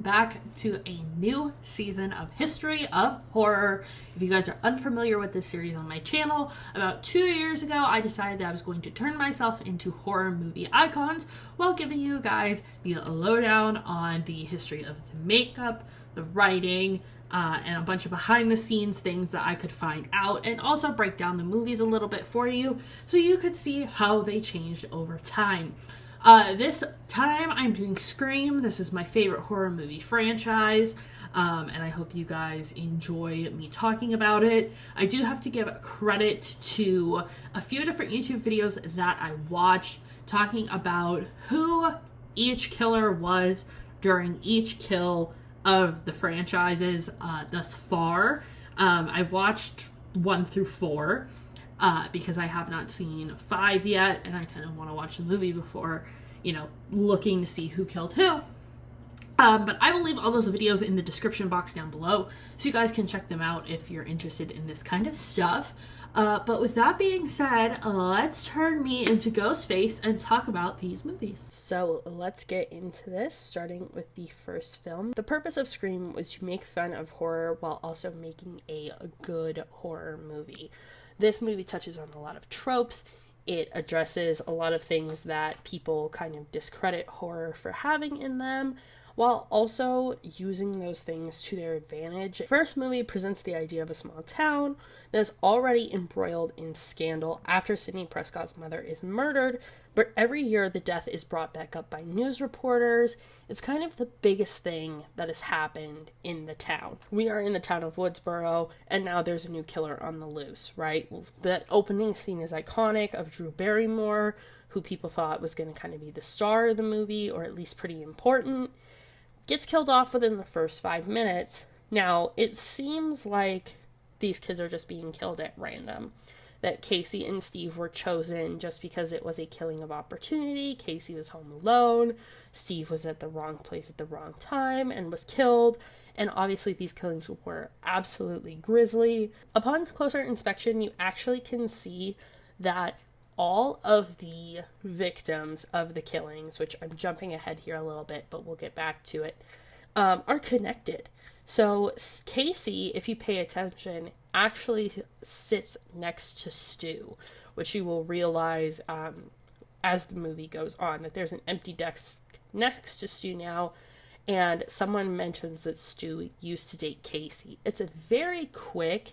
back to a new season of History of Horror. If you guys are unfamiliar with this series on my channel, about 2 years ago I decided that I was going to turn myself into horror movie icons while giving you guys the lowdown on the history of the makeup, the writing, and a bunch of behind the scenes things that I could find out, and also break down the movies a little bit for you so you could see how they changed over time. This time I'm doing Scream. This is my favorite horror movie franchise, and I hope you guys enjoy me talking about it. I do have to give credit to a few different YouTube videos that I watched talking about who each killer was during each kill of the franchises thus far. I watched 1 through 4. Because I have not seen 5 yet, and I kind of want to watch the movie before, looking to see who killed who. But I will leave all those videos in the description box down below, so you guys can check them out if you're interested in this kind of stuff. But with that being said, let's turn me into Ghostface and talk about these movies. So let's get into this, starting with the first film. The purpose of Scream was to make fun of horror while also making a good horror movie. This movie touches on a lot of tropes. It addresses a lot of things that people kind of discredit horror for having in them, while also using those things to their advantage. The first movie presents the idea of a small town that is already embroiled in scandal after Sidney Prescott's mother is murdered, but every year the death is brought back up by news reporters. It's kind of the biggest thing that has happened in the town. We are in the town of Woodsboro, and now there's a new killer on the loose, right? That opening scene is iconic of Drew Barrymore, who people thought was going to kind of be the star of the movie, or at least pretty important. Gets killed off within the first 5 minutes. Now, it seems like these kids are just being killed at random. That Casey and Steve were chosen just because it was a killing of opportunity. Casey was home alone. Steve was at the wrong place at the wrong time and was killed. And obviously these killings were absolutely grisly. Upon closer inspection, you actually can see that all of the victims of the killings, which I'm jumping ahead here a little bit, but we'll get back to it, are connected. So Casey, if you pay attention, actually sits next to Stu, which you will realize as the movie goes on, that there's an empty desk next to Stu now, and someone mentions that Stu used to date Casey. It's a very quick,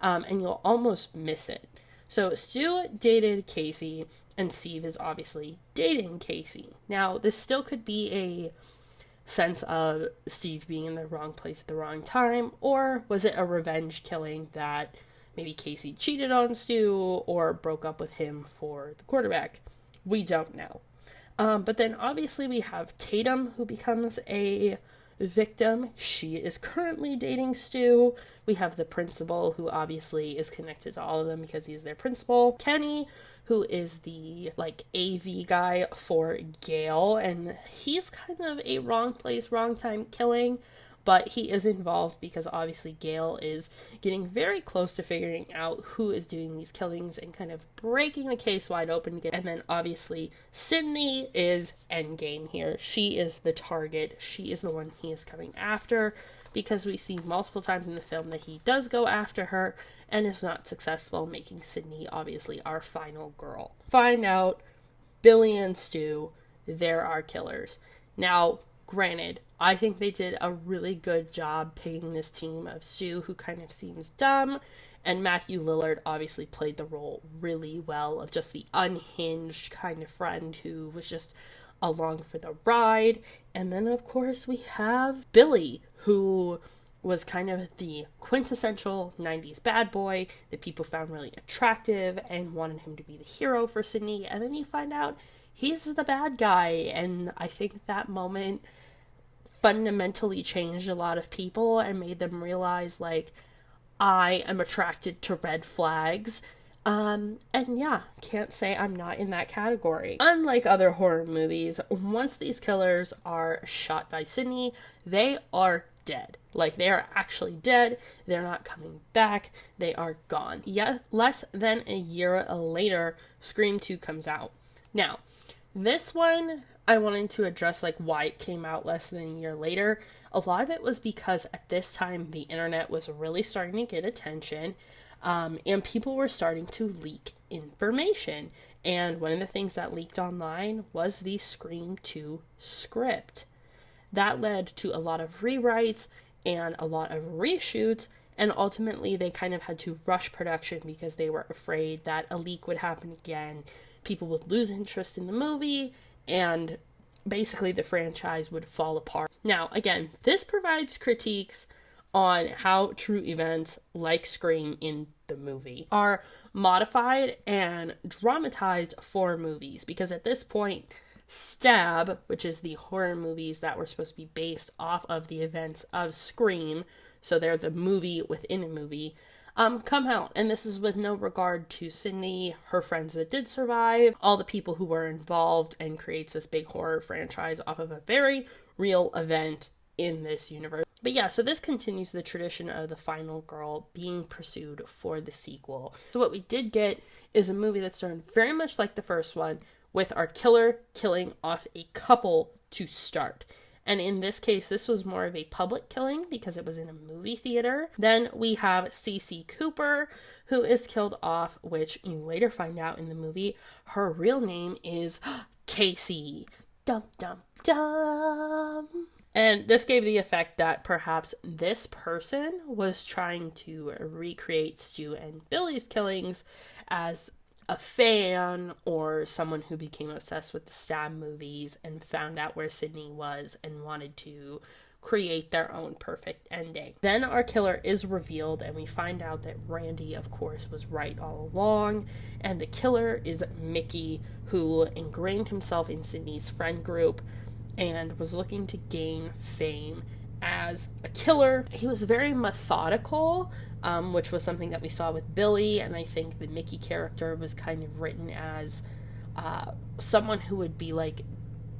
and you'll almost miss it. So Stu dated Casey, and Steve is obviously dating Casey. Now, this still could be a sense of Steve being in the wrong place at the wrong time, or was it a revenge killing that maybe Casey cheated on Stu or broke up with him for the quarterback? We don't know. But then obviously we have Tatum, who becomes a victim. She is currently dating Stu. We have the principal, who obviously is connected to all of them because he's their principal. Kenny, who is the AV guy for Gail, and he's kind of a wrong place, wrong time killing, but he is involved because obviously Gail is getting very close to figuring out who is doing these killings and kind of breaking the case wide open again. And then obviously Sydney is endgame here. She is the target. She is the one he is coming after, because we see multiple times in the film that he does go after her and is not successful, making Sydney obviously our final girl. Find out Billy and Stu, they're our killers. Now, granted, I think they did a really good job picking this team of Stu, who kind of seems dumb, and Matthew Lillard obviously played the role really well of just the unhinged kind of friend who was just along for the ride. And then of course we have Billy, who was kind of the quintessential 90s bad boy that people found really attractive and wanted him to be the hero for Sydney. And then you find out he's the bad guy, and I think that moment fundamentally changed a lot of people and made them realize, I am attracted to red flags. And yeah, can't say I'm not in that category. Unlike other horror movies, once these killers are shot by Sydney, they are dead. They are actually dead. They're not coming back. They are gone. Yet, less than a year later, Scream 2 comes out. Now, this one, I wanted to address like why it came out less than a year later. A lot of it was because at this time the internet was really starting to get attention, and people were starting to leak information. And one of the things that leaked online was the Scream 2 script. That led to a lot of rewrites and a lot of reshoots, and ultimately they kind of had to rush production because they were afraid that a leak would happen again, people would lose interest in the movie, and basically the franchise would fall apart. Now, again, this provides critiques on how true events like Scream in the movie are modified and dramatized for movies, because at this point, Stab, which is the horror movies that were supposed to be based off of the events of Scream, so they're the movie within a movie, come out. And this is with no regard to Sydney, her friends that did survive, all the people who were involved, and creates this big horror franchise off of a very real event in this universe. But yeah, so this continues the tradition of the final girl being pursued for the sequel. So what we did get is a movie that's done very much like the first one, with our killer killing off a couple to start. And in this case, this was more of a public killing because it was in a movie theater. Then we have Cece Cooper, who is killed off, which you later find out in the movie, her real name is Casey. Dum dum dum. And this gave the effect that perhaps this person was trying to recreate Stu and Billy's killings as a fan or someone who became obsessed with the Stab movies and found out where Sydney was and wanted to create their own perfect ending. Then our killer is revealed, and we find out that Randy, of course, was right all along, and the killer is Mickey, who ingrained himself in Sydney's friend group and was looking to gain fame as a killer. He was very methodical, which was something that we saw with Billy, and I think the Mickey character was kind of written as someone who would be like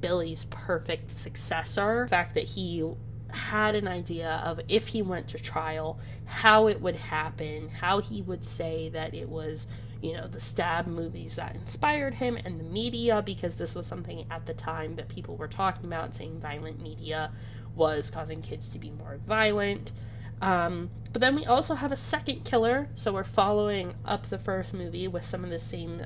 Billy's perfect successor. The fact that he had an idea of, if he went to trial, how it would happen, how he would say that it was, you know, the Stab movies that inspired him and the media, because this was something at the time that people were talking about, saying violent media was causing kids to be more violent. But then we also have a second killer, so we're following up the first movie with some of the same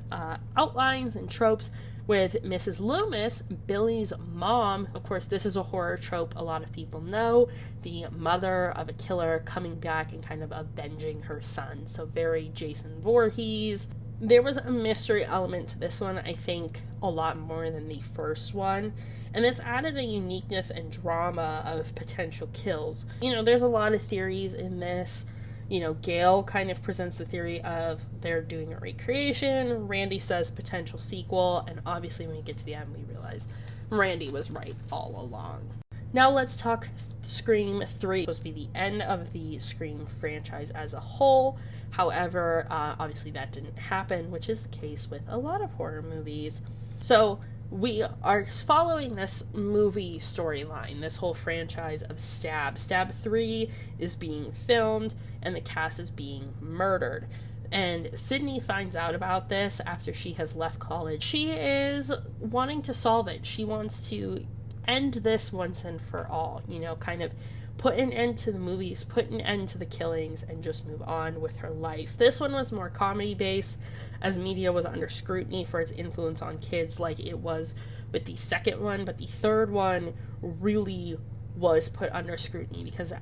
outlines and tropes with Mrs. Loomis, Billy's mom. Of course, this is a horror trope a lot of people know, the mother of a killer coming back and kind of avenging her son, so very Jason Voorhees. There was a mystery element to this one, I think, a lot more than the first one. And this added a uniqueness and drama of potential kills. You know, there's a lot of theories in this. You know, Gail kind of presents the theory of they're doing a recreation. Randy says potential sequel. And obviously when we get to the end, we realize Randy was right all along. Now let's talk Scream 3. It's supposed to be the end of the Scream franchise as a whole. However, obviously that didn't happen, which is the case with a lot of horror movies. So we are following this movie storyline, this whole franchise of Stab. Stab 3 is being filmed, and the cast is being murdered. And Sydney finds out about this after she has left college. She is wanting to solve it. She wants to end this once and for all, you know, kind of put an end to the movies, put an end to the killings, and just move on with her life. This one was more comedy-based, as media was under scrutiny for its influence on kids like it was with the second one, but the third one really was put under scrutiny because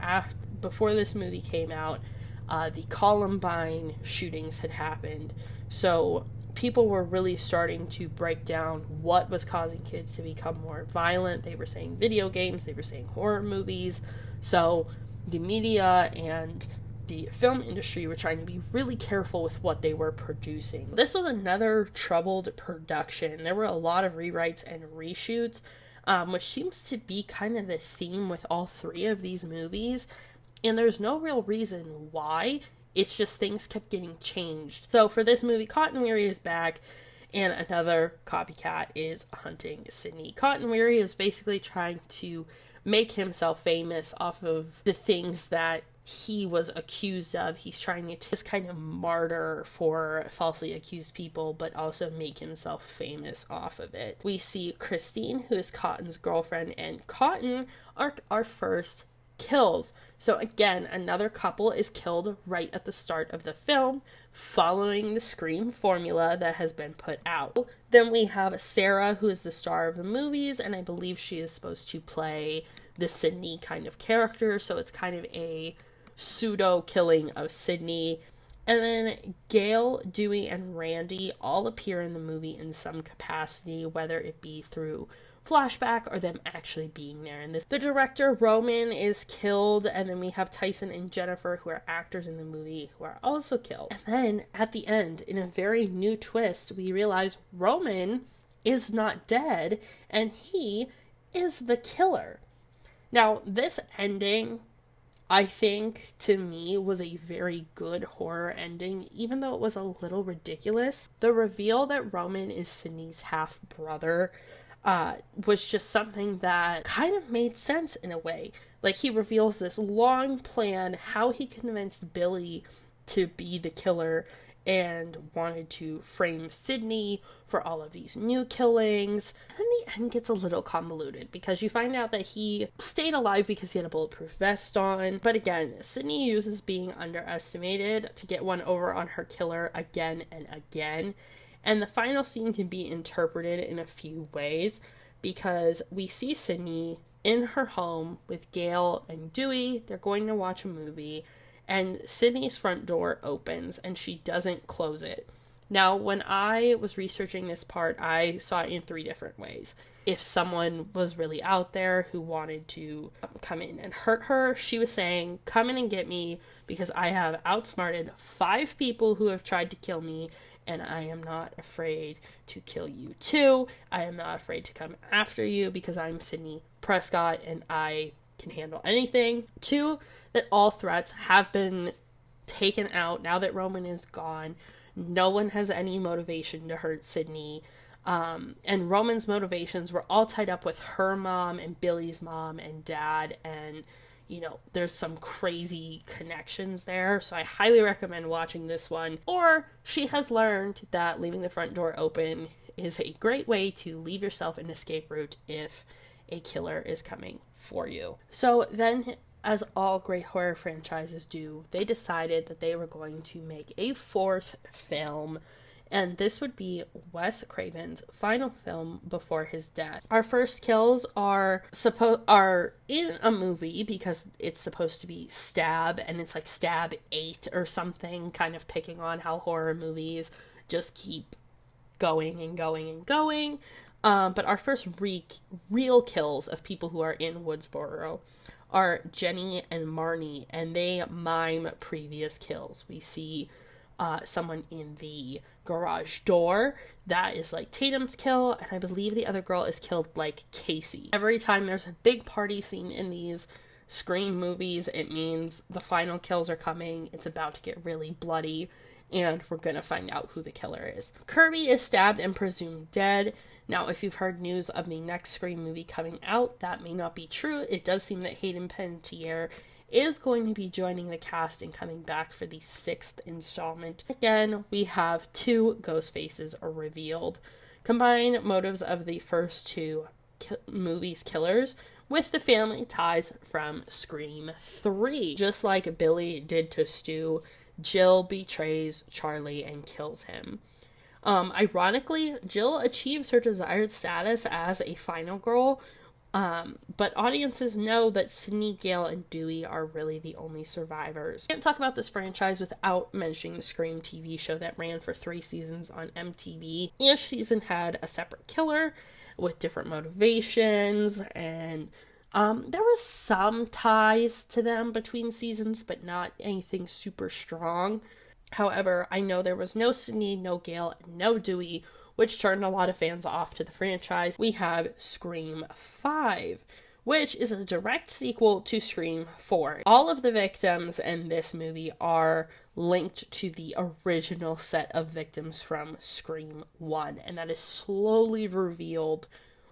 before this movie came out, the Columbine shootings had happened, so people were really starting to break down what was causing kids to become more violent. They were saying video games, they were saying horror movies, so the media and the film industry were trying to be really careful with what they were producing. This was another troubled production. There were a lot of rewrites and reshoots, which seems to be kind of the theme with all three of these movies, and there's no real reason why. It's just things kept getting changed. So for this movie, Cotton Weary is back, and another copycat is hunting Sydney. Cotton Weary is basically trying to make himself famous off of the things that he was accused of. He's trying to this kind of martyr for falsely accused people, but also make himself famous off of it. We see Christine, who is Cotton's girlfriend, and Cotton are our first kills. So again, another couple is killed right at the start of the film, following the Scream formula that has been put out. Then we have Sarah, who is the star of the movies, and I believe she is supposed to play the Sydney kind of character, so it's kind of a pseudo killing of Sydney. And then Gail, Dewey, and Randy all appear in the movie in some capacity, whether it be through flashback or them actually being there. And the director, Roman, is killed, and then we have Tyson and Jennifer, who are actors in the movie, who are also killed. And then at the end, in a very new twist, we realize Roman is not dead, and he is the killer. Now, this ending, I think, to me, was a very good horror ending, even though it was a little ridiculous. The reveal that Roman is Sydney's half-brother was just something that kind of made sense in a way. Like, he reveals this long plan, how he convinced Billy to be the killer and wanted to frame Sydney for all of these new killings. And then the end gets a little convoluted because you find out that he stayed alive because he had a bulletproof vest on. But again, Sydney uses being underestimated to get one over on her killer again and again. And the final scene can be interpreted in a few ways because we see Sydney in her home with Gail and Dewey. They're going to watch a movie, and Sydney's front door opens and she doesn't close it. Now, when I was researching this part, I saw it in 3 different ways. If someone was really out there who wanted to come in and hurt her, she was saying, "Come in and get me because I have outsmarted 5 people who have tried to kill me, and I am not afraid to kill you too. I am not afraid to come after you because I'm Sydney Prescott and I can handle anything." 2, that all threats have been taken out now that Roman is gone. No one has any motivation to hurt Sydney. And Roman's motivations were all tied up with her mom and Billy's mom and dad, and you know, there's some crazy connections there, so I highly recommend watching this one. Or she has learned that leaving the front door open is a great way to leave yourself an escape route if a killer is coming for you. So then, as all great horror franchises do, they decided that they were going to make a 4th film, and this would be Wes Craven's final film before his death. Our first kills are in a movie because it's supposed to be Stab, and it's like Stab 8 or something, kind of picking on how horror movies just keep going and going and going. But our first real kills of people who are in Woodsboro are Jenny and Marnie, and they mime previous kills. We see someone in the garage door. That is like Tatum's kill, and I believe the other girl is killed like Casey. Every time there's a big party scene in these Scream movies, it means the final kills are coming, it's about to get really bloody, and we're gonna find out who the killer is. Kirby is stabbed and presumed dead. Now, if you've heard news of the next Scream movie coming out, that may not be true. It does seem that Hayden Panettiere is going to be joining the cast and coming back for the 6th installment. Again, we have 2 ghost faces are revealed. Combine motives of the first 2 movies' killers with the family ties from Scream 3. Just like Billy did to Stu, Jill betrays Charlie and kills him. Ironically, Jill achieves her desired status as a final girl, but audiences know that Sydney, Gail, and Dewey are really the only survivors. Can't talk about this franchise without mentioning the Scream TV show that ran for 3 seasons on MTV. Each season had a separate killer with different motivations, and there was some ties to them between seasons, but not anything super strong. However, I know there was no Sydney, no Gail, and no Dewey, which turned a lot of fans off to the franchise. We have Scream 5, which is a direct sequel to Scream 4. All of the victims in this movie are linked to the original set of victims from Scream 1, and that is slowly revealed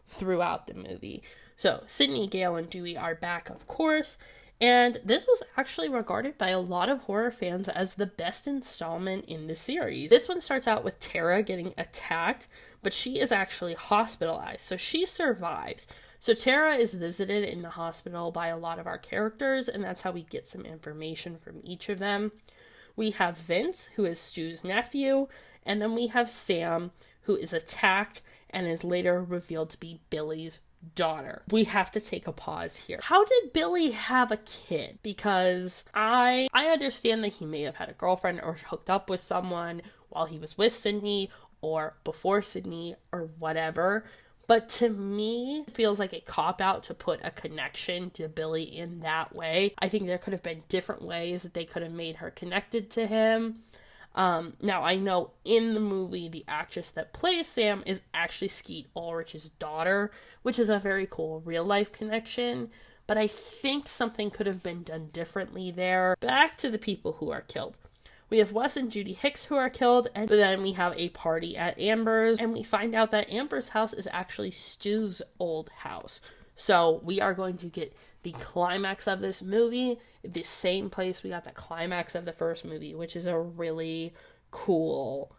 throughout the movie. So, Sydney, Gail, and Dewey are back, of course, And this was actually regarded by a lot of horror fans as the best installment in the series. This one starts out with Tara getting attacked, but she is actually hospitalized, so she survives. So Tara is visited in the hospital by a lot of our characters, and that's how we get some information from each of them. We have Vince, who is Stu's nephew, and then we have Sam, who is attacked and is later revealed to be Billy's daughter. We have to take a pause here. How did Billy have a kid? Because I understand that he may have had a girlfriend or hooked up with someone while he was with Sydney or before Sydney or whatever. But to me, it feels like a cop-out to put a connection to Billy in that way. I think there could have been different ways that they could have made her connected to him. Now, I know in the movie, the actress that plays Sam is actually Skeet Ulrich's daughter, which is a very cool real-life connection, but I think something could have been done differently there. Back to the people who are killed. We have Wes and Judy Hicks who are killed, and then we have a party at Amber's, and we find out that Amber's house is actually Stu's old house. So we are going to get the climax of this movie, the same place we got the climax of the first movie, which is a really cool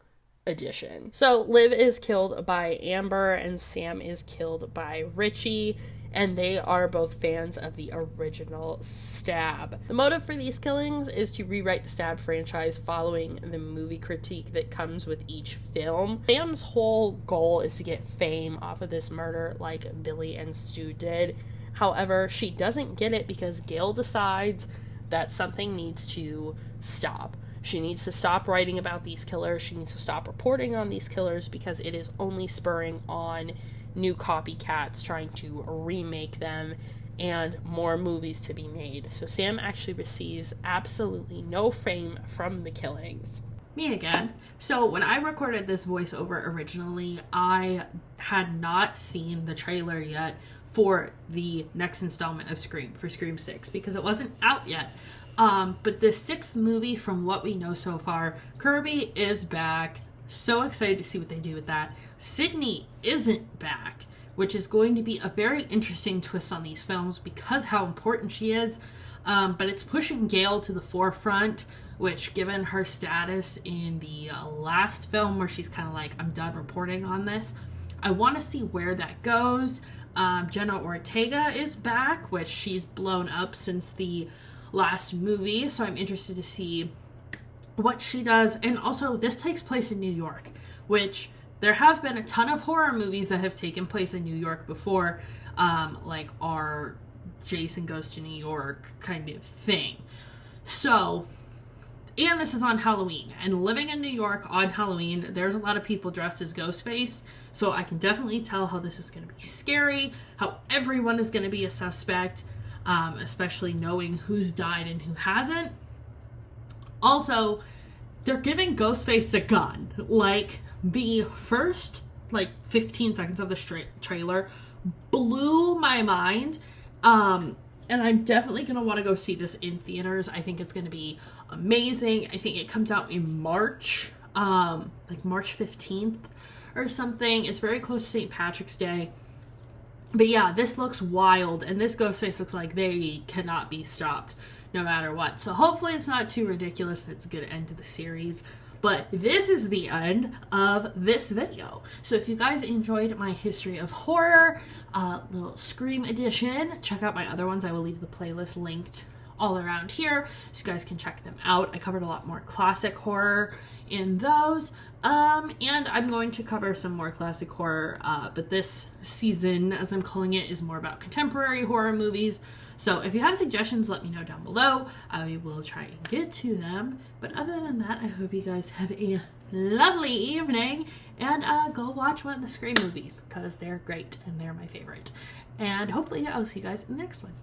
addition. So Liv is killed by Amber and Sam is killed by Richie, and they are both fans of the original Stab. The motive for these killings is to rewrite the Stab franchise following the movie critique that comes with each film. Sam's whole goal is to get fame off of this murder like Billy and Stu did. However, she doesn't get it because Gail decides that something needs to stop. She needs to stop writing about these killers. She needs to stop reporting on these killers because it is only spurring on new copycats trying to remake them and more movies to be made. So Sam actually receives absolutely no fame from the killings. Me again. So when I recorded this voiceover originally, I had not seen the trailer yet for the next installment of Scream, for Scream 6, because it wasn't out yet. But the sixth movie, from what we know so far, Kirby is back. So excited to see what they do with that. Sydney isn't back, which is going to be a very interesting twist on these films because how important she is. But it's pushing Gail to the forefront, which, given her status in the last film where she's kind of like, I'm done reporting on this, I want to see where that goes. Jenna Ortega is back, which she's blown up since the last movie, so I'm interested to see what she does. And also, this takes place in New York, which there have been a ton of horror movies that have taken place in New York before, like our Jason Goes to New York kind of thing. So, and this is on Halloween, and living in New York on Halloween, there's a lot of people dressed as Ghostface, so I can definitely tell how this is going to be scary, how everyone is going to be a suspect, especially knowing who's died and who hasn't. Also, they're giving Ghostface a gun. Like, the first, 15 seconds of the trailer blew my mind. And I'm definitely going to want to go see this in theaters. I think it's going to be amazing. I think it comes out in March, March 15th or something. It's very close to St. Patrick's Day. But yeah, this looks wild, and this Ghostface looks like they cannot be stopped no matter what. So hopefully it's not too ridiculous. It's a good end to the series. But this is the end of this video. So if you guys enjoyed my history of horror, little Scream edition, check out my other ones. I will leave the playlist linked all around here so you guys can check them out. I covered a lot more classic horror in those. And I'm going to cover some more classic horror, but this season, as I'm calling it, is more about contemporary horror movies. So if you have suggestions, let me know down below. I will try and get to them. But other than that, I hope you guys have a lovely evening, and go watch one of the Scream movies because they're great and they're my favorite. And hopefully I'll see you guys in the next one.